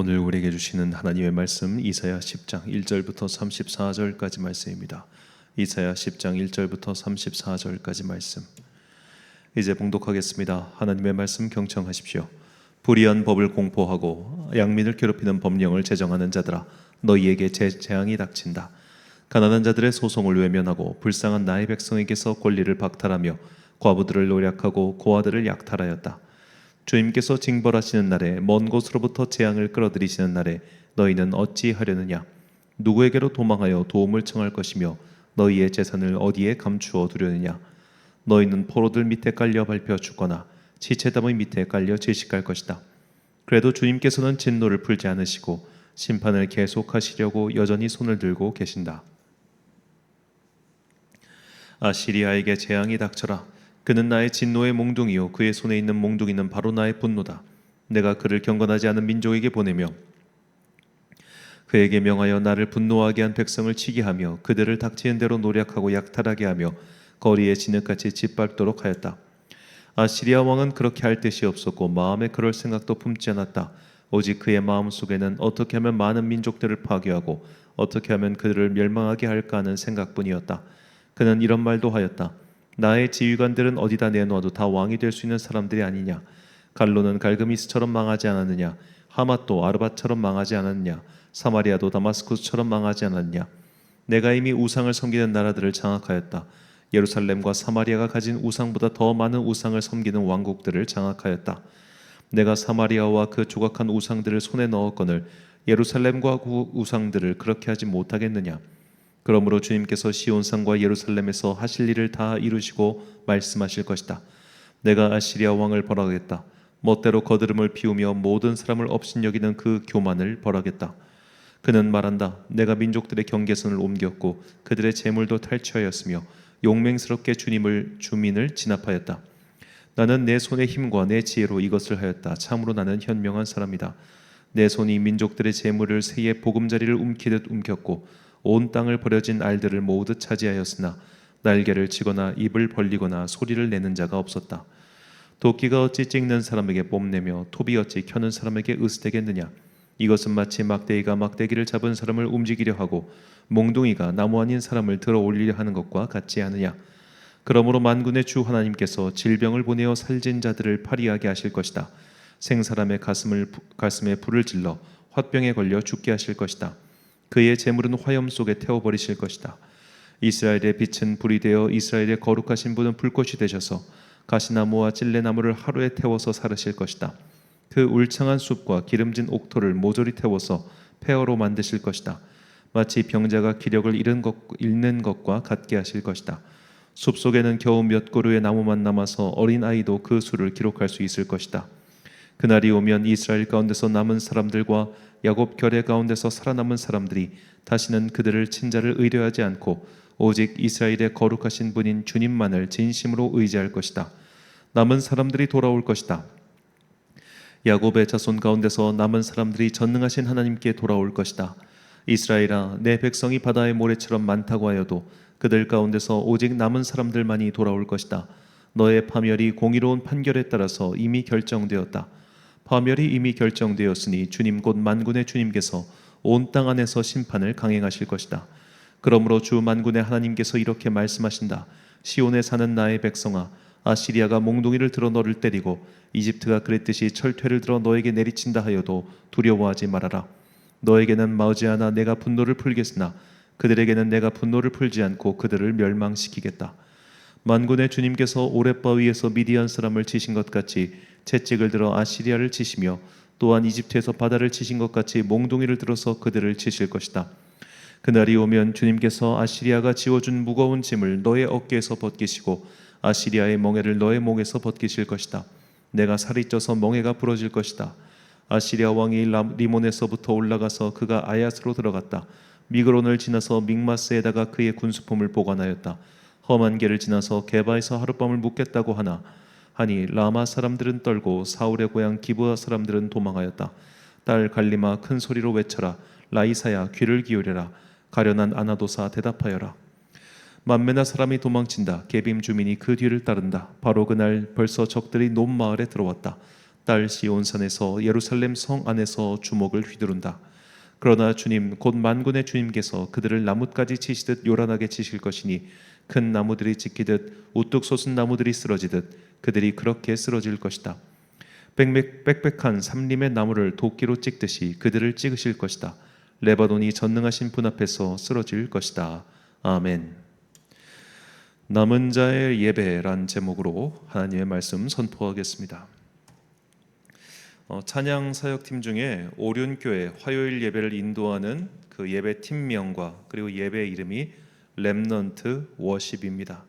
오늘 우리에게 주시는 하나님의 말씀 이사야 10장 1절부터 34절까지 말씀입니다. 이사야 10장 1절부터 34절까지 말씀. 이제 봉독하겠습니다. 하나님의 말씀 경청하십시오. 불의한 법을 공포하고 양민을 괴롭히는 법령을 제정하는 자들아, 너희에게 재앙이 닥친다. 가난한 자들의 소송을 외면하고 불쌍한 나의 백성에게서 권리를 박탈하며 과부들을 노략하고 고아들을 약탈하였다. 주님께서 징벌하시는 날에, 먼 곳으로부터 재앙을 끌어들이시는 날에 너희는 어찌하려느냐? 누구에게로 도망하여 도움을 청할 것이며 너희의 재산을 어디에 감추어 두려느냐? 너희는 포로들 밑에 깔려 밟혀 죽거나 지체담의 밑에 깔려 질식할 것이다. 그래도 주님께서는 진노를 풀지 않으시고 심판을 계속하시려고 여전히 손을 들고 계신다. 아시리아에게 재앙이 닥쳐라. 그는 나의 진노의 몽둥이요, 그의 손에 있는 몽둥이는 바로 나의 분노다. 내가 그를 경건하지 않은 민족에게 보내며 그에게 명하여 나를 분노하게 한 백성을 치게 하며 그들을 닥치는 대로 노략하고 약탈하게 하며 거리에 진흙같이 짓밟도록 하였다. 아시리아 왕은 그렇게 할 뜻이 없었고 마음에 그럴 생각도 품지 않았다. 오직 그의 마음속에는 어떻게 하면 많은 민족들을 파괴하고 어떻게 하면 그들을 멸망하게 할까 하는 생각뿐이었다. 그는 이런 말도 하였다. 나의 지휘관들은 어디다 내놓아도 다 왕이 될 수 있는 사람들이 아니냐? 갈로는 갈그미스처럼 망하지 않았느냐? 하맛도 아르밧처럼 망하지 않았느냐? 사마리아도 다마스쿠스처럼 망하지 않았느냐? 내가 이미 우상을 섬기는 나라들을 장악하였다. 예루살렘과 사마리아가 가진 우상보다 더 많은 우상을 섬기는 왕국들을 장악하였다. 내가 사마리아와 그 조각한 우상들을 손에 넣었거늘 예루살렘과 그 우상들을 그렇게 하지 못하겠느냐? 그러므로 주님께서 시온산과 예루살렘에서 하실 일을 다 이루시고 말씀하실 것이다. 내가 아시리아 왕을 벌하겠다. 멋대로 거드름을 피우며 모든 사람을 업신여기는 그 교만을 벌하겠다. 그는 말한다. 내가 민족들의 경계선을 옮겼고 그들의 재물도 탈취하였으며 용맹스럽게 주민을 진압하였다. 나는 내 손의 힘과 내 지혜로 이것을 하였다. 참으로 나는 현명한 사람이다. 내 손이 민족들의 재물을 새의 보금자리를 움키듯 움켰고 온 땅을 버려진 알들을 모두 차지하였으나 날개를 치거나 입을 벌리거나 소리를 내는 자가 없었다. 도끼가 어찌 찍는 사람에게 뽐내며 톱이 어찌 켜는 사람에게 으스대겠느냐? 이것은 마치 막대기가 막대기를 잡은 사람을 움직이려 하고 몽둥이가 나무 아닌 사람을 들어 올리려 하는 것과 같지 않으냐? 그러므로 만군의 주 하나님께서 질병을 보내어 살진 자들을 파리하게 하실 것이다. 생사람의 가슴에 불을 질러 화병에 걸려 죽게 하실 것이다. 그의 재물은 화염 속에 태워버리실 것이다. 이스라엘의 빛은 불이 되어 이스라엘의 거룩하신 분은 불꽃이 되셔서 가시나무와 찔레나무를 하루에 태워서 사르실 것이다. 그 울창한 숲과 기름진 옥토를 모조리 태워서 폐허로 만드실 것이다. 마치 병자가 기력을 잃는 것과 같게 하실 것이다. 숲속에는 겨우 몇 그루의 나무만 남아서 어린 아이도 그 수를 기록할 수 있을 것이다. 그날이 오면 이스라엘 가운데서 남은 사람들과 야곱 결의 가운데서 살아남은 사람들이 다시는 그들을 친자를 의뢰하지 않고 오직 이스라엘의 거룩하신 분인 주님만을 진심으로 의지할 것이다. 남은 사람들이 돌아올 것이다. 야곱의 자손 가운데서 남은 사람들이 전능하신 하나님께 돌아올 것이다. 이스라엘아, 내 백성이 바다의 모래처럼 많다고 하여도 그들 가운데서 오직 남은 사람들만이 돌아올 것이다. 너의 파멸이 공의로운 판결에 따라서 이미 결정되었다. 파멸이 이미 결정되었으니 주님 곧 만군의 주님께서 온 땅 안에서 심판을 강행하실 것이다. 그러므로 주 만군의 하나님께서 이렇게 말씀하신다. 시온에 사는 나의 백성아, 아시리아가 몽둥이를 들어 너를 때리고 이집트가 그랬듯이 철퇴를 들어 너에게 내리친다 하여도 두려워하지 말아라. 너에게는 머지않아 내가 분노를 풀겠으나 그들에게는 내가 분노를 풀지 않고 그들을 멸망시키겠다. 만군의 주님께서 오랫바 위에서 미디안 사람을 치신 것 같이 채찍을 들어 아시리아를 치시며 또한 이집트에서 바다를 치신 것 같이 몽둥이를 들어서 그들을 치실 것이다. 그날이 오면 주님께서 아시리아가 지워준 무거운 짐을 너의 어깨에서 벗기시고 아시리아의 멍에를 너의 목에서 벗기실 것이다. 내가 살이 쪄서 멍에가 부러질 것이다. 아시리아 왕이 리몬에서부터 올라가서 그가 아얏으로 들어갔다. 미그론을 지나서 믹마스에다가 그의 군수품을 보관하였다. 험한 길을 지나서 게바에서 하룻밤을 묵겠다고 하니 라마 사람들은 떨고 사울의 고향 기브아 사람들은 도망하였다. 딸 갈리마 큰 소리로 외쳐라. 라이사야 귀를 기울여라. 가련한 아나도사 대답하여라. 만메나 사람이 도망친다. 게빔 주민이 그 뒤를 따른다. 바로 그날 벌써 적들이 논 마을에 들어왔다. 딸 시온산에서 예루살렘 성 안에서 주먹을 휘두른다. 그러나 주님 곧 만군의 주님께서 그들을 나뭇가지 치시듯 요란하게 치실 것이니 큰 나무들이 찢기듯 우뚝 솟은 나무들이 쓰러지듯 그들이 그렇게 쓰러질 것이다. 빽빽한 삼림의 나무를 도끼로 찍듯이 그들을 찍으실 것이다. 레바논이 전능하신 분 앞에서 쓰러질 것이다. 아멘. 남은 자의 예배란 제목으로 하나님의 말씀 선포하겠습니다. 찬양 사역팀 중에 오륜교회 화요일 예배를 인도하는 그 예배 팀명과 그리고 예배 이름이 렘넌트 워십입니다.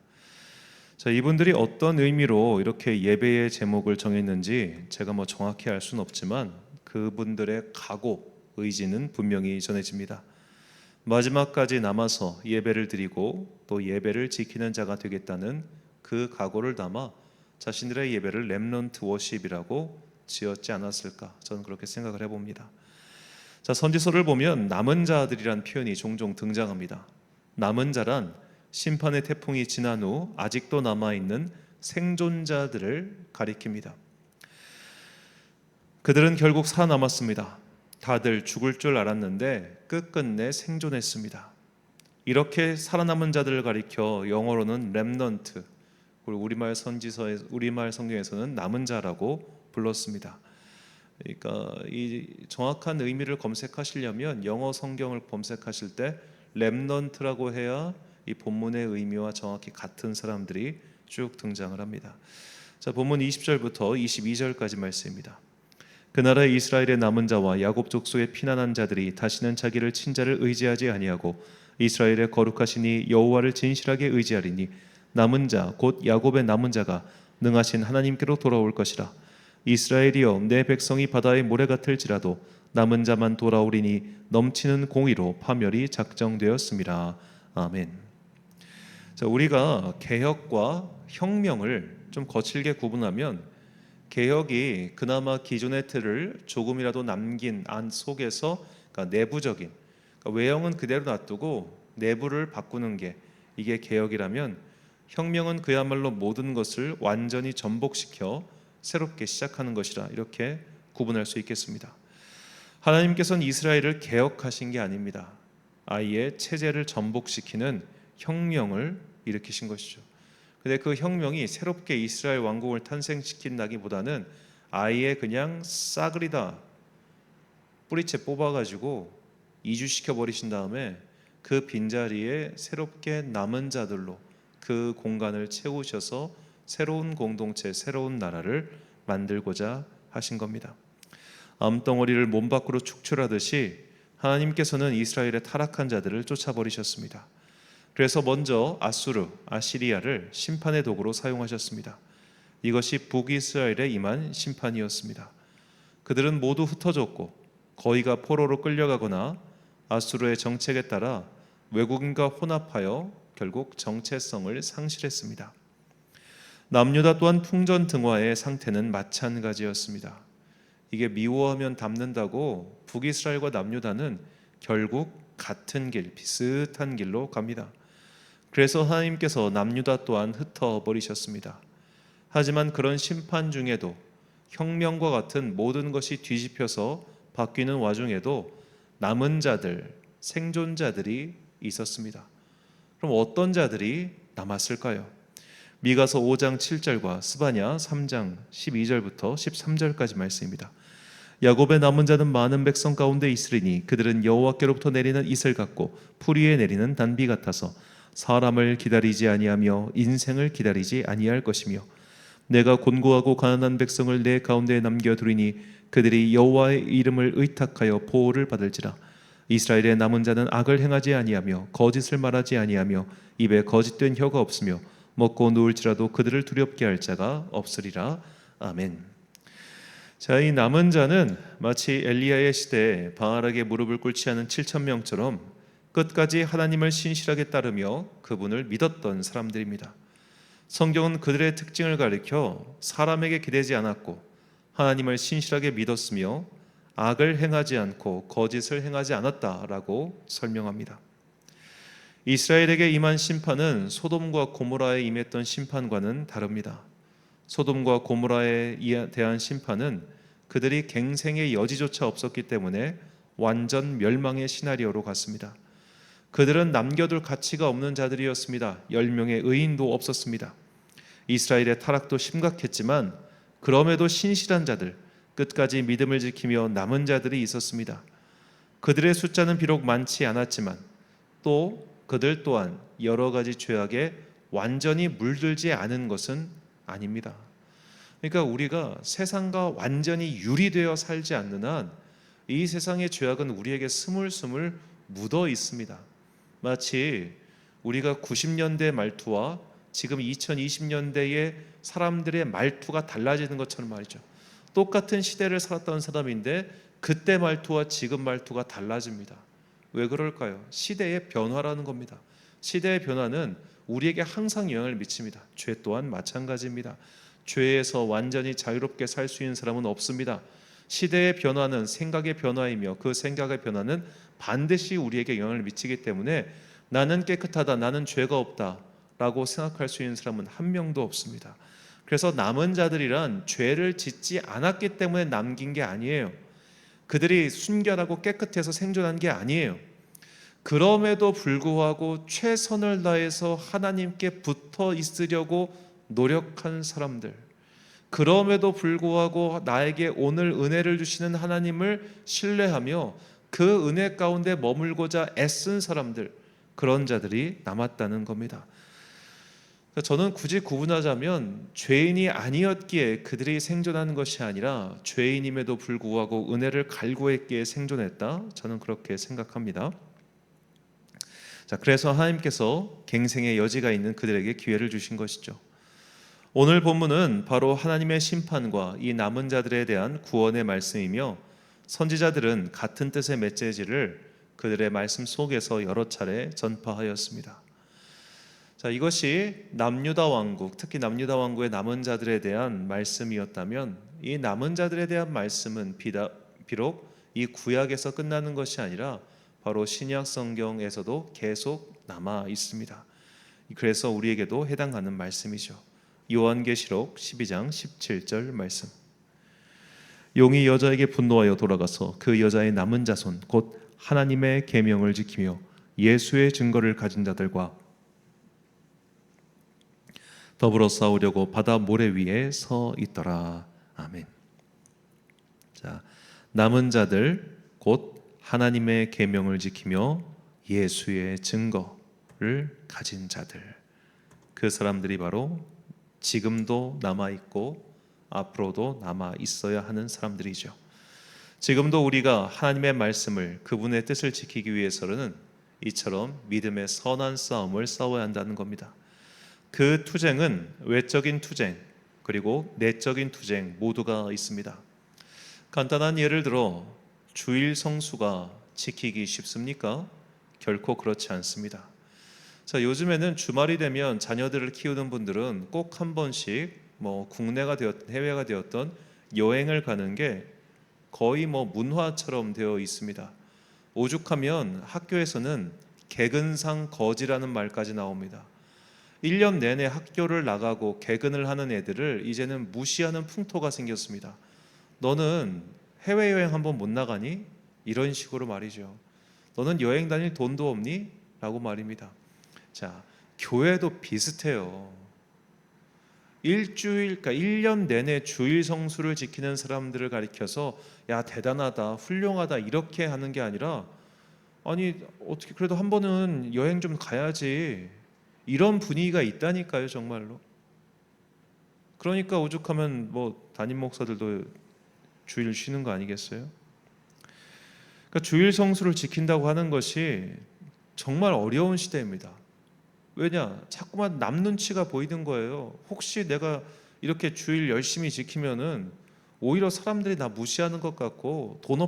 자, 이분들이 어떤 의미로 이렇게 예배의 제목을 정했는지 제가 정확히 알 수는 없지만 그분들의 각오, 의지는 분명히 전해집니다. 마지막까지 남아서 예배를 드리고 또 예배를 지키는 자가 되겠다는 그 각오를 담아 자신들의 예배를 렘넌트 워십이라고 지었지 않았을까, 저는 그렇게 생각을 해봅니다. 자, 선지서를 보면 남은 자들이란 표현이 종종 등장합니다. 남은 자란 심판의 태풍이 지난 후 아직도 남아있는 생존자들을 가리킵니다. 그들은 결국 살아남았습니다. 다들 죽을 줄 알았는데 끝끝내 생존했습니다. 이렇게 살아남은 자들을 가리켜 영어로는 렘넌트, 그리고 우리말 성경에서는 남은 자라고 불렀습니다. 그러니까 이 정확한 의미를 검색하시려면 영어 성경을 검색하실 때 렘넌트라고 해야 이 본문의 의미와 정확히 같은 사람들이 쭉 등장을 합니다. 자, 본문 20절부터 22절까지 말씀입니다. 그 나라의 이스라엘의 남은 자와 야곱 족속의 피난한 자들이 다시는 자기를 친자를 의지하지 아니하고 이스라엘의 거룩하시니 여호와를 진실하게 의지하리니 남은 자 곧 야곱의 남은 자가 능하신 하나님께로 돌아올 것이라. 이스라엘이여 내 백성이 바다의 모래 같을지라도 남은 자만 돌아오리니 넘치는 공의로 파멸이 작정되었습니다. 아멘. 자, 우리가 개혁과 혁명을 좀 거칠게 구분하면 개혁이 그나마 기존의 틀을 조금이라도 남긴 안 속에서, 그러니까 내부적인, 그러니까 외형은 그대로 놔두고 내부를 바꾸는 게 이게 개혁이라면, 혁명은 그야말로 모든 것을 완전히 전복시켜 새롭게 시작하는 것이라, 이렇게 구분할 수 있겠습니다. 하나님께서는 이스라엘을 개혁하신 게 아닙니다. 아예 체제를 전복시키는 혁명을 일으키신 것이죠. 근데 그 혁명이 새롭게 이스라엘 왕국을 탄생시킨다기보다는 아예 그냥 싸그리 다 뿌리채 뽑아가지고 이주시켜 버리신 다음에 그 빈자리에 새롭게 남은 자들로 그 공간을 채우셔서 새로운 공동체, 새로운 나라를 만들고자 하신 겁니다. 암덩어리를 몸 밖으로 축출하듯이 하나님께서는 이스라엘의 타락한 자들을 쫓아버리셨습니다. 그래서 먼저 아시리아를 심판의 도구로 사용하셨습니다. 이것이 북이스라엘에 임한 심판이었습니다. 그들은 모두 흩어졌고 거의가 포로로 끌려가거나 아수르의 정책에 따라 외국인과 혼합하여 결국 정체성을 상실했습니다. 남유다 또한 풍전등화의 상태는 마찬가지였습니다. 이게 미워하면 닮는다고 북이스라엘과 남유다는 결국 같은 길, 비슷한 길로 갑니다. 그래서 하나님께서 남유다 또한 흩어버리셨습니다. 하지만 그런 심판 중에도 혁명과 같은 모든 것이 뒤집혀서 바뀌는 와중에도 남은 자들, 생존자들이 있었습니다. 그럼 어떤 자들이 남았을까요? 미가서 5장 7절과 스바냐 3장 12절부터 13절까지 말씀입니다. 야곱의 남은 자는 많은 백성 가운데 있으리니 그들은 여호와께로부터 내리는 이슬 같고 풀 위에 내리는 단비 같아서 사람을 기다리지 아니하며 인생을 기다리지 아니할 것이며 내가 곤고하고 가난한 백성을 내 가운데에 남겨두리니 그들이 여호와의 이름을 의탁하여 보호를 받을지라. 이스라엘의 남은 자는 악을 행하지 아니하며 거짓을 말하지 아니하며 입에 거짓된 혀가 없으며 먹고 누울지라도 그들을 두렵게 할 자가 없으리라. 아멘. 자, 이 남은 자는 마치 엘리야의 시대에 바알에게 무릎을 꿇지 않은 7,000명처럼 끝까지 하나님을 신실하게 따르며 그분을 믿었던 사람들입니다. 성경은 그들의 특징을 가리켜 사람에게 기대지 않았고 하나님을 신실하게 믿었으며 악을 행하지 않고 거짓을 행하지 않았다라고 설명합니다. 이스라엘에게 임한 심판은 소돔과 고모라에 임했던 심판과는 다릅니다. 소돔과 고모라에 대한 심판은 그들이 갱생의 여지조차 없었기 때문에 완전 멸망의 시나리오로 갔습니다. 그들은 남겨둘 가치가 없는 자들이었습니다. 10명의 의인도 없었습니다. 이스라엘의 타락도 심각했지만 그럼에도 신실한 자들, 끝까지 믿음을 지키며 남은 자들이 있었습니다. 그들의 숫자는 비록 많지 않았지만 또 그들 또한 여러 가지 죄악에 완전히 물들지 않은 것은 아닙니다. 그러니까 우리가 세상과 완전히 유리되어 살지 않는 한 이 세상의 죄악은 우리에게 스물스물 묻어 있습니다. 마치 우리가 90년대 말투와 지금 2020년대의 사람들의 말투가 달라지는 것처럼 말이죠. 똑같은 시대를 살았던 사람인데 그때 말투와 지금 말투가 달라집니다. 왜 그럴까요? 시대의 변화라는 겁니다. 시대의 변화는 우리에게 항상 영향을 미칩니다. 죄 또한 마찬가지입니다. 죄에서 완전히 자유롭게 살 수 있는 사람은 없습니다. 시대의 변화는 생각의 변화이며 그 생각의 변화는 반드시 우리에게 영향을 미치기 때문에 나는 깨끗하다, 나는 죄가 없다 라고 생각할 수 있는 사람은 한 명도 없습니다. 그래서 남은 자들이란 죄를 짓지 않았기 때문에 남긴 게 아니에요. 그들이 순결하고 깨끗해서 생존한 게 아니에요. 그럼에도 불구하고 최선을 다해서 하나님께 붙어 있으려고 노력한 사람들, 그럼에도 불구하고 나에게 오늘 은혜를 주시는 하나님을 신뢰하며 그 은혜 가운데 머물고자 애쓴 사람들, 그런 자들이 남았다는 겁니다. 저는 굳이 구분하자면 죄인이 아니었기에 그들이 생존하는 것이 아니라 죄인임에도 불구하고 은혜를 갈구했기에 생존했다, 저는 그렇게 생각합니다. 자, 그래서 하나님께서 갱생의 여지가 있는 그들에게 기회를 주신 것이죠. 오늘 본문은 바로 하나님의 심판과 이 남은 자들에 대한 구원의 말씀이며 선지자들은 같은 뜻의 메시지를 그들의 말씀 속에서 여러 차례 전파하였습니다. 자, 이것이 남유다 왕국, 특히 남유다 왕국의 남은 자들에 대한 말씀이었다면 이 남은 자들에 대한 말씀은 비록 이 구약에서 끝나는 것이 아니라 바로 신약 성경에서도 계속 남아 있습니다. 그래서 우리에게도 해당하는 말씀이죠. 요한계시록 12장 17절 말씀. 용이 여자에게 분노하여 돌아가서 그 여자의 남은 자손 곧 하나님의 계명을 지키며 예수의 증거를 가진 자들과 더불어 싸우려고 바다 모래 위에 서 있더라. 아멘. 자, 남은 자들 곧 하나님의 계명을 지키며 예수의 증거를 가진 자들, 그 사람들이 바로 지금도 남아있고 앞으로도 남아있어야 하는 사람들이죠. 지금도 우리가 하나님의 말씀을, 그분의 뜻을 지키기 위해서는 이처럼 믿음의 선한 싸움을 싸워야 한다는 겁니다. 그 투쟁은 외적인 투쟁 그리고 내적인 투쟁 모두가 있습니다. 간단한 예를 들어 주일 성수가 지키기 쉽습니까? 결코 그렇지 않습니다. 자, 요즘에는 주말이 되면 자녀들을 키우는 분들은 꼭 한 번씩 국내가 되었든 해외가 되었던 여행을 가는 게 거의 문화처럼 되어 있습니다. 오죽하면 학교에서는 개근상 거지라는 말까지 나옵니다. 1년 내내 학교를 나가고 개근을 하는 애들을 이제는 무시하는 풍토가 생겼습니다. 너는 해외여행 한번 못 나가니? 이런 식으로 말이죠. 너는 여행 다닐 돈도 없니? 라고 말입니다. 자, 교회도 비슷해요. 그러니까 1년 내내 주일 성수를 지키는 사람들을 가리켜서 야, 대단하다, 훌륭하다 이렇게 하는 게 아니라 아니 어떻게 그래도 한 번은 여행 좀 가야지, 이런 분위기가 있다니까요, 정말로. 그러니까 오죽하면 담임 목사들도 주일 쉬는 거 아니겠어요? 그러니까 주일 성수를 지킨다고 하는 것이 정말 어려운 시대입니다. 왜냐? 자꾸만 남 눈치가 보이는 거예요. 혹시 내가 이렇게 주일 열심히 지키면은 오히려 사람들이 나 무시하는 것 같고 돈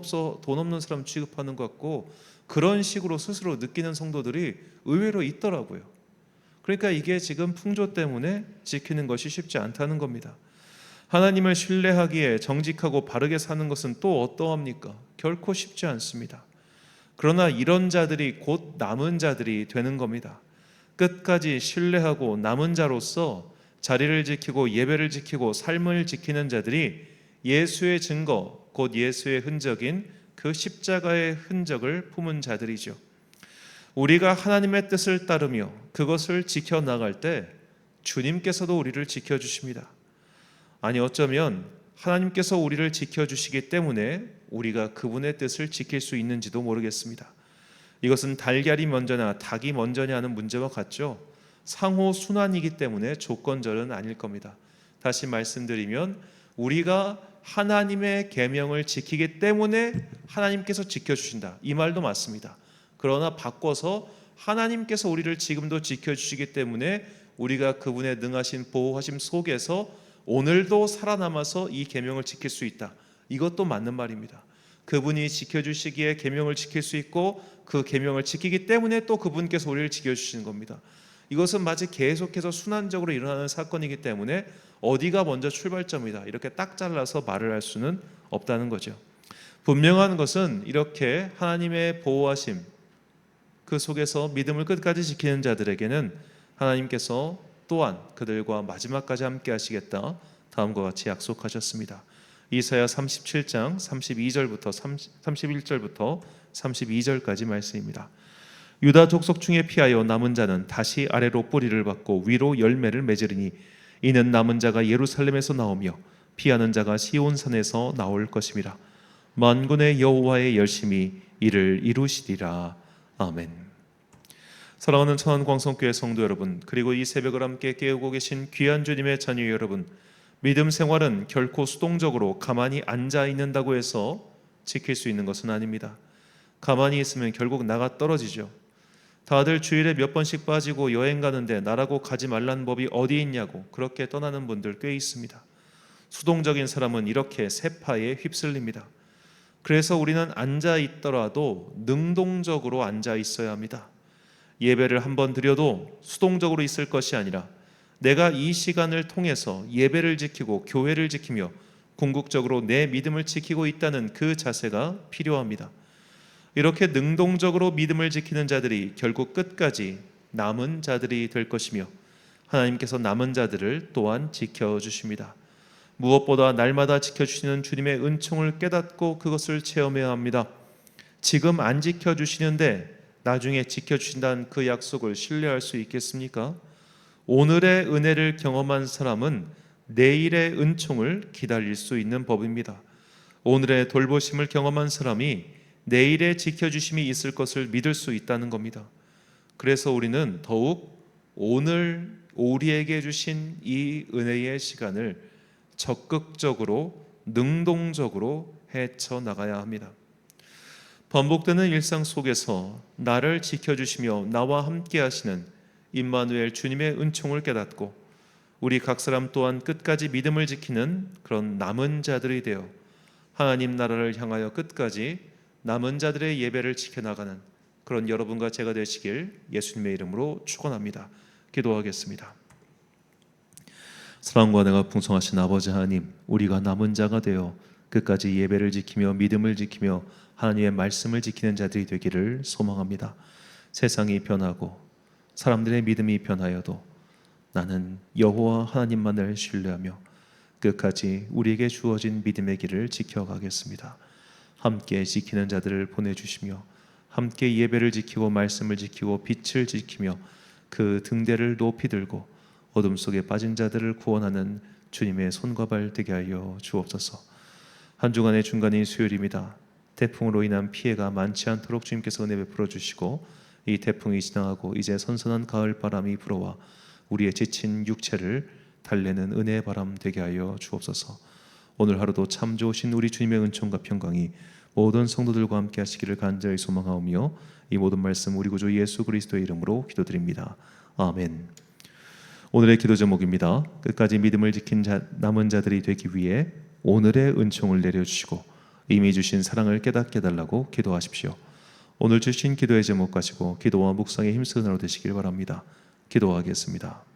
없는 사람 취급하는 것 같고 그런 식으로 스스로 느끼는 성도들이 의외로 있더라고요. 그러니까 이게 지금 풍조 때문에 지키는 것이 쉽지 않다는 겁니다. 하나님을 신뢰하기에 정직하고 바르게 사는 것은 또 어떠합니까? 결코 쉽지 않습니다. 그러나 이런 자들이 곧 남은 자들이 되는 겁니다. 끝까지 신뢰하고 남은 자로서 자리를 지키고 예배를 지키고 삶을 지키는 자들이 예수의 증거, 곧 예수의 흔적인 그 십자가의 흔적을 품은 자들이죠. 우리가 하나님의 뜻을 따르며 그것을 지켜나갈 때 주님께서도 우리를 지켜주십니다. 아니, 어쩌면 하나님께서 우리를 지켜주시기 때문에 우리가 그분의 뜻을 지킬 수 있는지도 모르겠습니다. 이것은 달걀이 먼저냐 닭이 먼저냐 하는 문제와 같죠. 상호 순환이기 때문에 조건절은 아닐 겁니다. 다시 말씀드리면 우리가 하나님의 계명을 지키기 때문에 하나님께서 지켜주신다, 이 말도 맞습니다. 그러나 바꿔서 하나님께서 우리를 지금도 지켜주시기 때문에 우리가 그분의 능하신 보호하심 속에서 오늘도 살아남아서 이 계명을 지킬 수 있다, 이것도 맞는 말입니다. 그분이 지켜주시기에 계명을 지킬 수 있고 그 계명을 지키기 때문에 또 그분께서 우리를 지켜주시는 겁니다. 이것은 마치 계속해서 순환적으로 일어나는 사건이기 때문에 어디가 먼저 출발점이다, 이렇게 딱 잘라서 말을 할 수는 없다는 거죠. 분명한 것은 이렇게 하나님의 보호하심 그 속에서 믿음을 끝까지 지키는 자들에게는 하나님께서 또한 그들과 마지막까지 함께 하시겠다, 다음과 같이 약속하셨습니다. 이사야 37장 32절부터 31절부터 32절까지 말씀입니다. 유다 족속 중에 피하여 남은 자는 다시 아래로 뿌리를 받고 위로 열매를 맺으리니 이는 남은 자가 예루살렘에서 나오며 피하는 자가 시온산에서 나올 것임이라. 만군의 여호와의 열심히 이를 이루시리라. 아멘. 사랑하는 천안광성교회 성도 여러분, 그리고 이 새벽을 함께 깨우고 계신 귀한 주님의 자녀 여러분, 믿음 생활은 결코 수동적으로 가만히 앉아 있는다고 해서 지킬 수 있는 것은 아닙니다. 가만히 있으면 결국 나가 떨어지죠. 다들 주일에 몇 번씩 빠지고 여행 가는데 나라고 가지 말라는 법이 어디 있냐고 그렇게 떠나는 분들 꽤 있습니다. 수동적인 사람은 이렇게 세파에 휩쓸립니다. 그래서 우리는 앉아 있더라도 능동적으로 앉아 있어야 합니다. 예배를 한번 드려도 수동적으로 있을 것이 아니라 내가 이 시간을 통해서 예배를 지키고 교회를 지키며 궁극적으로 내 믿음을 지키고 있다는 그 자세가 필요합니다. 이렇게 능동적으로 믿음을 지키는 자들이 결국 끝까지 남은 자들이 될 것이며 하나님께서 남은 자들을 또한 지켜주십니다. 무엇보다 날마다 지켜주시는 주님의 은총을 깨닫고 그것을 체험해야 합니다. 지금 안 지켜주시는데 나중에 지켜주신다는 그 약속을 신뢰할 수 있겠습니까? 오늘의 은혜를 경험한 사람은 내일의 은총을 기다릴 수 있는 법입니다. 오늘의 돌보심을 경험한 사람이 내일의 지켜주심이 있을 것을 믿을 수 있다는 겁니다. 그래서 우리는 더욱 오늘 우리에게 주신 이 은혜의 시간을 적극적으로 능동적으로 헤쳐나가야 합니다. 반복되는 일상 속에서 나를 지켜주시며 나와 함께 하시는 임마누엘 주님의 은총을 깨닫고 우리 각 사람 또한 끝까지 믿음을 지키는 그런 남은 자들이 되어 하나님 나라를 향하여 끝까지 남은 자들의 예배를 지켜나가는 그런 여러분과 제가 되시길 예수님의 이름으로 축원합니다. 기도하겠습니다. 사랑과 은혜가 풍성하신 아버지 하나님, 우리가 남은 자가 되어 끝까지 예배를 지키며 믿음을 지키며 하나님의 말씀을 지키는 자들이 되기를 소망합니다. 세상이 변하고 사람들의 믿음이 변하여도 나는 여호와 하나님만을 신뢰하며 끝까지 우리에게 주어진 믿음의 길을 지켜가겠습니다. 함께 지키는 자들을 보내주시며 함께 예배를 지키고 말씀을 지키고 빛을 지키며 그 등대를 높이 들고 어둠 속에 빠진 자들을 구원하는 주님의 손과 발 되게 하여 주옵소서. 한 주간의 중간인 수요일입니다. 태풍으로 인한 피해가 많지 않도록 주님께서 은혜 베풀어 주시고 이 태풍이 지나가고 이제 선선한 가을 바람이 불어와 우리의 지친 육체를 달래는 은혜의 바람 되게 하여 주옵소서. 오늘 하루도 참 좋으신 우리 주님의 은총과 평강이 모든 성도들과 함께 하시기를 간절히 소망하오며 이 모든 말씀 우리 구주 예수 그리스도의 이름으로 기도드립니다. 아멘. 오늘의 기도 제목입니다. 끝까지 믿음을 지킨 남은 자들이 되기 위해 오늘의 은총을 내려주시고 이미 주신 사랑을 깨닫게 해달라고 기도하십시오. 오늘 주신 기도의 제목 가지고 기도와 묵상에 힘쓰는 하루 되시길 바랍니다. 기도하겠습니다.